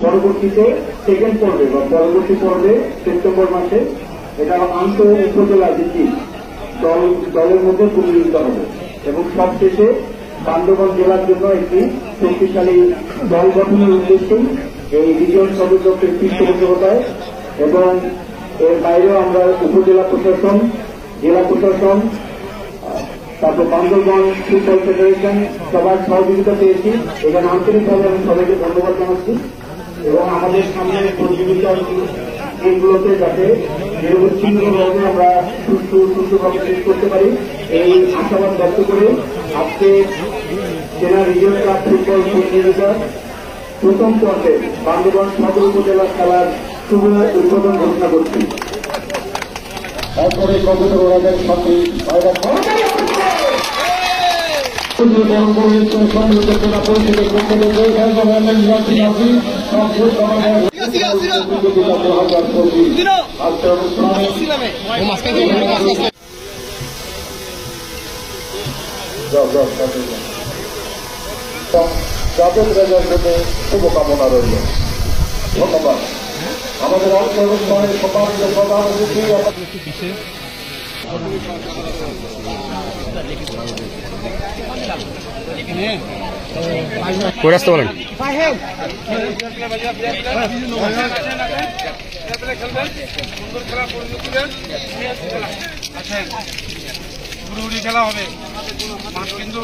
পরবর্তীতে সেকেন্ড পর্বে বা পরবর্তী পর্বে সেপ্টেম্বর মাসে এটা আন্তঃ উপজেলা ভিত্তিক দলের মধ্যে পরিণত হবে এবং সবশেষে বান্দরবান জেলার জন্য একটি শক্তিশালী দল গঠনের উদ্দেশ্যেই এই রিজিয়ন সদস্যের পৃষ্ঠপোষকতায় এবং এর বাইরেও আমরা উপজেলা প্রশাসন, জেলা প্রশাসন, তারপর বান্দরবান ফুটবল ফেডারেশন সবার সহযোগিতা পেয়েছি। এখানে আন্তরিকভাবে আমি সবাইকে ধন্যবাদ জানাচ্ছি এবং আমাদের সামনে প্রতিযোগিতা এইগুলোতে যাতে নিরবচ্ছিন্নভাবে আমরা সুষ্ঠুভাবে শেষ করতে পারি এই আশাবাদ ব্যক্ত করে আজকে জেলা রিজিয়ন ক্লাব ফুটবল প্রতিযোগিতা প্রথম পর্বে বান্দরবান সদর উপজেলা খেলার শুভ উদ্বোধন ঘোষণা করছি। তারপরে কবুতর ওরাদের সাথে যাদব রাজার জন্য শুভকামনা রইল। ধন্যবাদ। আমাদের অনুষ্ঠানের সম্মানিত প্রধান অতিথি করে আসতে বলেন। খেলা হবে কিন্তু